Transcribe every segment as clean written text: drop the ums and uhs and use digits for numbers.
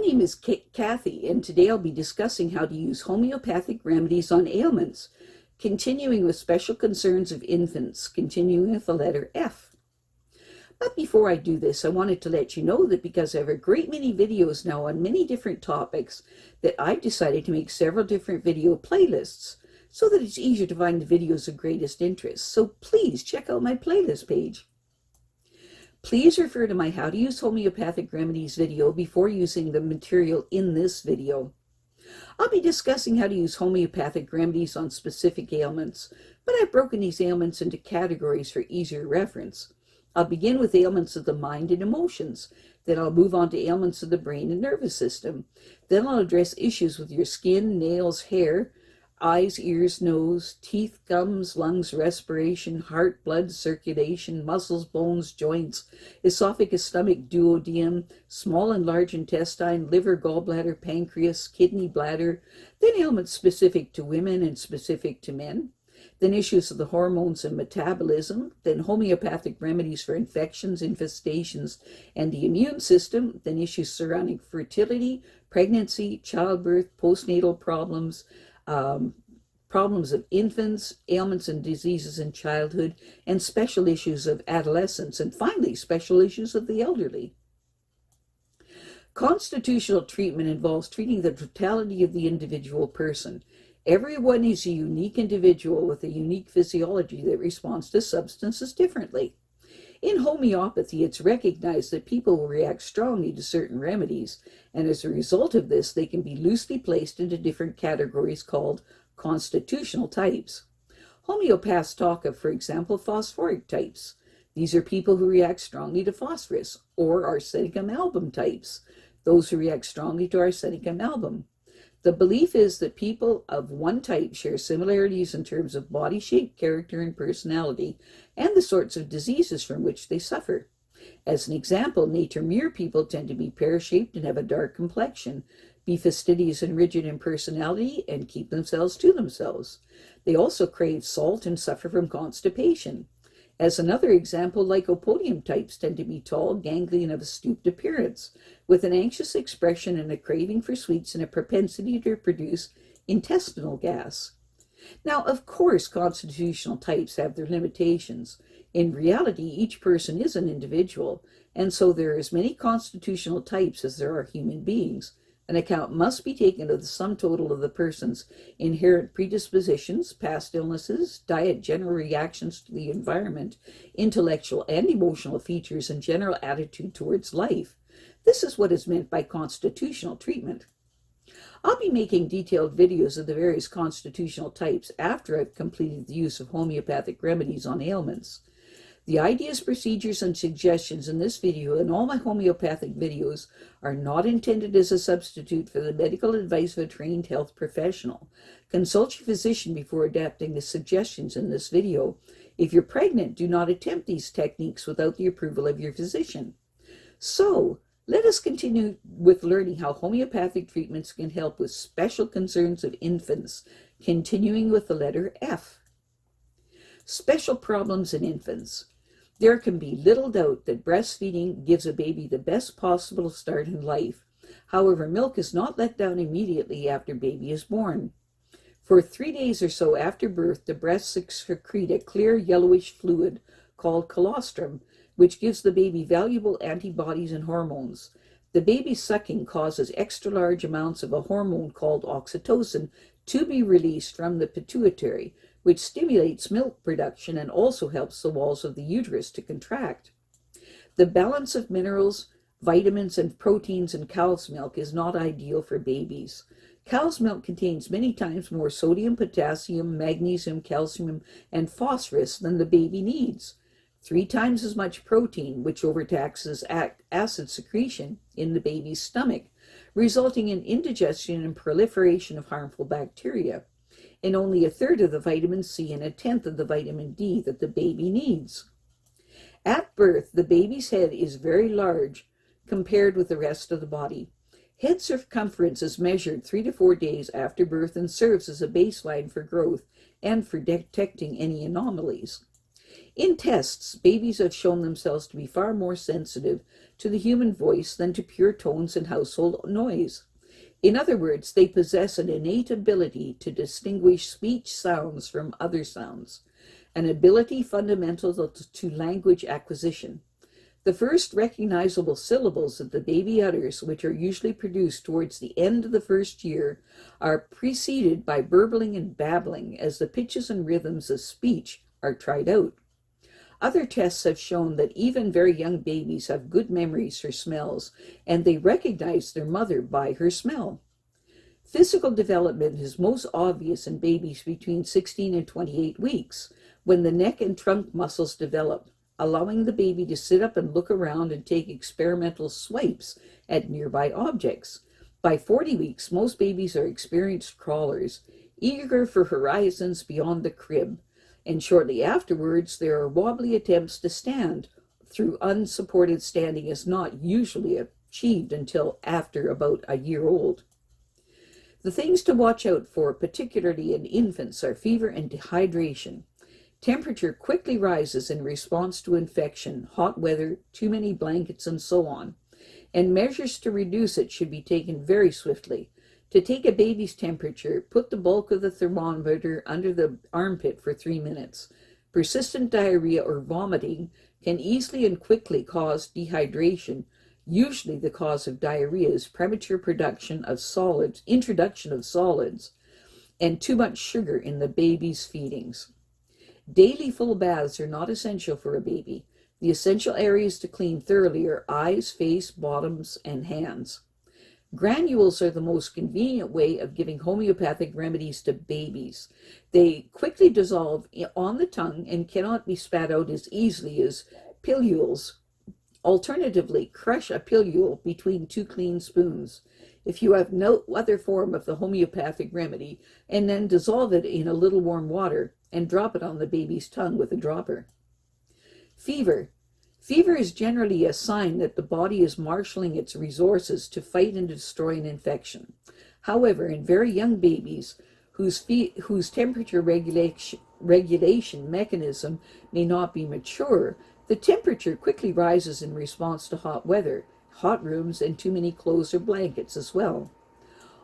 name is Kathy, and today I'll be discussing how to use homeopathic remedies on ailments, continuing with special concerns of infants, continuing with the letter F. But before I do this, I wanted to let you know that because I have a great many videos now on many different topics, that I've decided to make several different video playlists so that it's easier to find the videos of greatest interest. So please check out my playlist page. Please refer to my How to Use Homeopathic Remedies video before using the material in this video. I'll be discussing how to use homeopathic remedies on specific ailments, but I've broken these ailments into categories for easier reference. I'll begin with ailments of the mind and emotions. Then I'll move on to ailments of the brain and nervous system. Then I'll address issues with your skin, nails, hair, eyes, ears, nose, teeth, gums, lungs, respiration, heart, blood, circulation, muscles, bones, joints, esophagus, stomach, duodenum, small and large intestine, liver, gallbladder, pancreas, kidney, bladder. Then ailments specific to women and specific to men. Then issues of the hormones and metabolism, then homeopathic remedies for infections, infestations, and the immune system, then issues surrounding fertility, pregnancy, childbirth, postnatal problems, problems of infants, ailments and diseases in childhood, and special issues of adolescence, and finally, special issues of the elderly. Constitutional treatment involves treating the totality of the individual person. Everyone is a unique individual with a unique physiology that responds to substances differently. In homeopathy, it's recognized that people will react strongly to certain remedies, and as a result of this, they can be loosely placed into different categories called constitutional types. Homeopaths talk of, for example, phosphoric types. These are people who react strongly to phosphorus, or Arsenicum album types, those who react strongly to Arsenicum album. The belief is that people of one type share similarities in terms of body shape, character, and personality, and the sorts of diseases from which they suffer. As an example, nature-mere people tend to be pear-shaped and have a dark complexion, be fastidious and rigid in personality, and keep themselves to themselves. They also crave salt and suffer from constipation. As another example, lycopodium types tend to be tall, ganglion, of a stooped appearance, with an anxious expression and a craving for sweets and a propensity to produce intestinal gas. Now, of course, constitutional types have their limitations. In reality, each person is an individual, and so there are as many constitutional types as there are human beings. An account must be taken of the sum total of the person's inherent predispositions, past illnesses, diet, general reactions to the environment, intellectual and emotional features, and general attitude towards life. This is what is meant by constitutional treatment. I'll be making detailed videos of the various constitutional types after I've completed the use of homeopathic remedies on ailments. The ideas, procedures, and suggestions in this video and all my homeopathic videos are not intended as a substitute for the medical advice of a trained health professional. Consult your physician before adapting the suggestions in this video. If you're pregnant, do not attempt these techniques without the approval of your physician. So, let us continue with learning how homeopathic treatments can help with special concerns of infants, continuing with the letter F. Special problems in infants. There can be little doubt that breastfeeding gives a baby the best possible start in life. However, milk is not let down immediately after baby is born. For 3 days or so after birth, the breasts secrete a clear yellowish fluid called colostrum, which gives the baby valuable antibodies and hormones. The baby's sucking causes extra large amounts of a hormone called oxytocin to be released from the pituitary, which stimulates milk production and also helps the walls of the uterus to contract. The balance of minerals, vitamins, and proteins in cow's milk is not ideal for babies. Cow's milk contains many times more sodium, potassium, magnesium, calcium, and phosphorus than the baby needs. 3 times as much protein, which overtaxes acid secretion in the baby's stomach, resulting in indigestion and proliferation of harmful bacteria, and only 1/3 of the vitamin C and 1/10 of the vitamin D that the baby needs. At birth, the baby's head is very large compared with the rest of the body. Head circumference is measured 3 to 4 days after birth and serves as a baseline for growth and for detecting any anomalies. In tests, babies have shown themselves to be far more sensitive to the human voice than to pure tones and household noise. In other words, they possess an innate ability to distinguish speech sounds from other sounds, an ability fundamental to language acquisition. The first recognizable syllables that the baby utters, which are usually produced towards the end of the first year, are preceded by burbling and babbling as the pitches and rhythms of speech are tried out. Other tests have shown that even very young babies have good memories for smells, and they recognize their mother by her smell. Physical development is most obvious in babies between 16 and 28 weeks, when the neck and trunk muscles develop, allowing the baby to sit up and look around and take experimental swipes at nearby objects. By 40 weeks, most babies are experienced crawlers, eager for horizons beyond the crib, and shortly afterwards there are wobbly attempts to stand, though unsupported standing is not usually achieved until after about a year old. The things to watch out for, particularly in infants, are fever and dehydration. Temperature quickly rises in response to infection, hot weather, too many blankets, and so on, and measures to reduce it should be taken very swiftly. To take a baby's temperature, put the bulk of the thermometer under the armpit for 3 minutes. Persistent diarrhea or vomiting can easily and quickly cause dehydration. Usually the cause of diarrhea is premature introduction of solids, and too much sugar in the baby's feedings. Daily full baths are not essential for a baby. The essential areas to clean thoroughly are eyes, face, bottoms, and hands. Granules are the most convenient way of giving homeopathic remedies to babies. They quickly dissolve on the tongue and cannot be spat out as easily as pilules. Alternatively, crush a pilule between 2 clean spoons, if you have no other form of the homeopathic remedy, and then dissolve it in a little warm water and drop it on the baby's tongue with a dropper. Fever. Fever is generally a sign that the body is marshaling its resources to fight and destroy an infection. However, in very young babies whose temperature regulation mechanism may not be mature, the temperature quickly rises in response to hot weather, hot rooms, and too many clothes or blankets as well.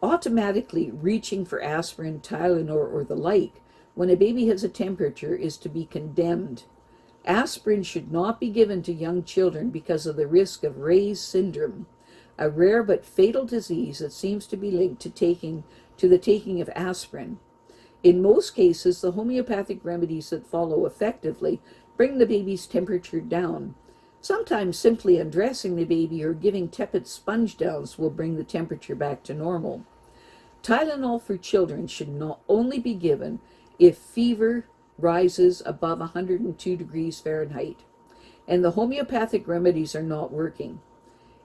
Automatically reaching for aspirin, Tylenol, or the like when a baby has a temperature is to be condemned. Aspirin should not be given to young children because of the risk of Ray's syndrome, a rare but fatal disease that seems to be linked to the taking of aspirin. In most cases, the homeopathic remedies that follow effectively bring the baby's temperature down. Sometimes simply undressing the baby or giving tepid sponge downs will bring the temperature back to normal. Tylenol for children should not only be given if fever rises above 102 degrees Fahrenheit, and the homeopathic remedies are not working.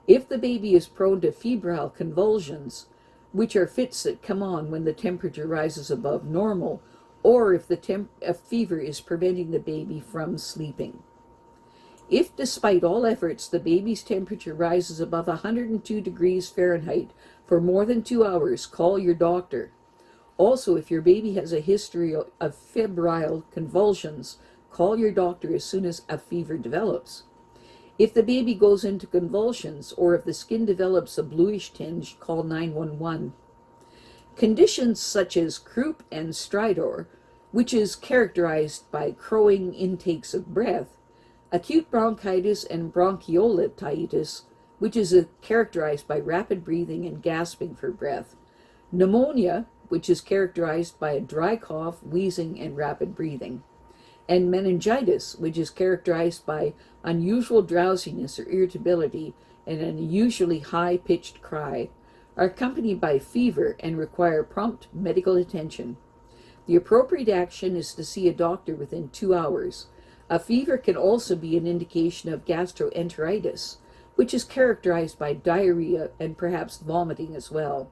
If the baby is prone to febrile convulsions, which are fits that come on when the temperature rises above normal, or if the fever is preventing the baby from sleeping. If, despite all efforts, the baby's temperature rises above 102 degrees Fahrenheit for more than 2 hours, call your doctor. Also, if your baby has a history of febrile convulsions, call your doctor as soon as a fever develops. If the baby goes into convulsions, or if the skin develops a bluish tinge, call 911. Conditions such as croup and stridor, which is characterized by crowing intakes of breath, acute bronchitis and bronchiolitis, which is characterized by rapid breathing and gasping for breath, pneumonia, which is characterized by a dry cough, wheezing, and rapid breathing, and meningitis, which is characterized by unusual drowsiness or irritability and an unusually high-pitched cry, are accompanied by fever and require prompt medical attention. The appropriate action is to see a doctor within 2 hours. A fever can also be an indication of gastroenteritis, which is characterized by diarrhea and perhaps vomiting as well,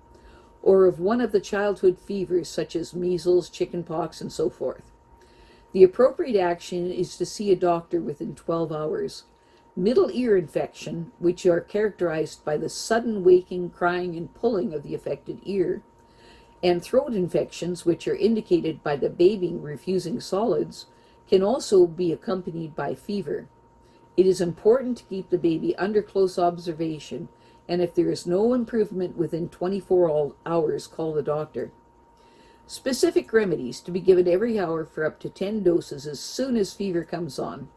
or of one of the childhood fevers such as measles, chickenpox, and so forth. The appropriate action is to see a doctor within 12 hours. Middle ear infection, which are characterized by the sudden waking, crying, and pulling of the affected ear, and throat infections, which are indicated by the baby refusing solids, can also be accompanied by fever. It is important to keep the baby under close observation, and if there is no improvement within 24 hours, call the doctor. Specific remedies to be given every hour for up to 10 doses as soon as fever comes on.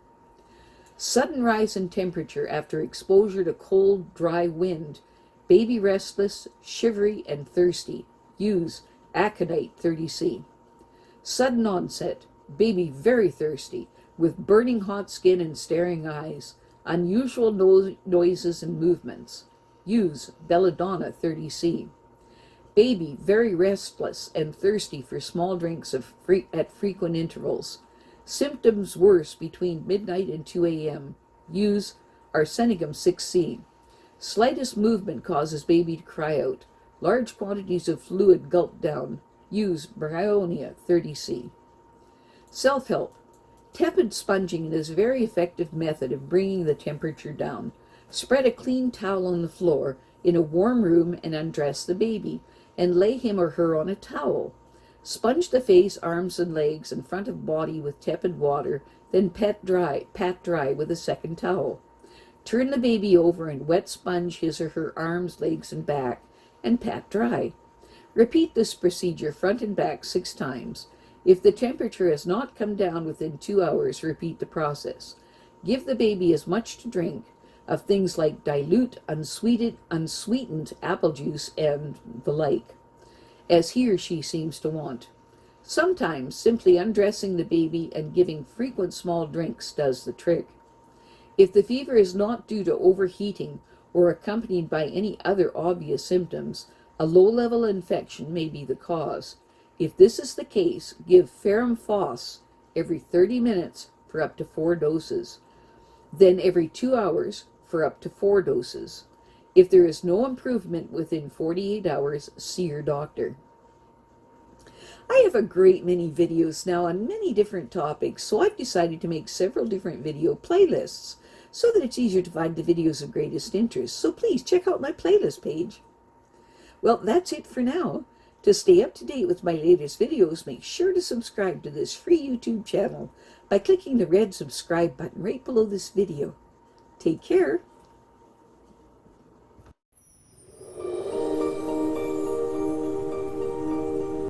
Sudden rise in temperature after exposure to cold, dry wind. Baby restless, shivery, and thirsty. Use Aconite 30C. Sudden onset. Baby very thirsty, with burning hot skin and staring eyes. Unusual noises and movements. Use Belladonna 30C. Baby very restless and thirsty for small drinks at frequent intervals. Symptoms worse between midnight and 2 a.m. Use Arsenicum 6C. Slightest movement causes baby to cry out. Large quantities of fluid gulped down. Use Bryonia 30C. Self-help. Tepid sponging is a very effective method of bringing the temperature down. Spread a clean towel on the floor in a warm room and undress the baby, and lay him or her on a towel. Sponge the face, arms, and legs and front of body with tepid water, then pat dry with a second towel. Turn the baby over and wet sponge his or her arms, legs, and back, and pat dry. Repeat this procedure front and back 6 times. If the temperature has not come down within 2 hours, repeat the process. Give the baby as much to drink of things like dilute, unsweetened apple juice, and the like, as he or she seems to want. Sometimes simply undressing the baby and giving frequent small drinks does the trick. If the fever is not due to overheating or accompanied by any other obvious symptoms, a low-level infection may be the cause. If this is the case, give ferrum phos every 30 minutes for up to 4 doses, then every 2 hours for up to 4 doses. If there is no improvement within 48 hours, see your doctor. I have a great many videos now on many different topics, so I've decided to make several different video playlists so that it's easier to find the videos of greatest interest. So please check out my playlist page. Well, that's it for now. To stay up to date with my latest videos, make sure to subscribe to this free YouTube channel by clicking the red subscribe button right below this video. Take care.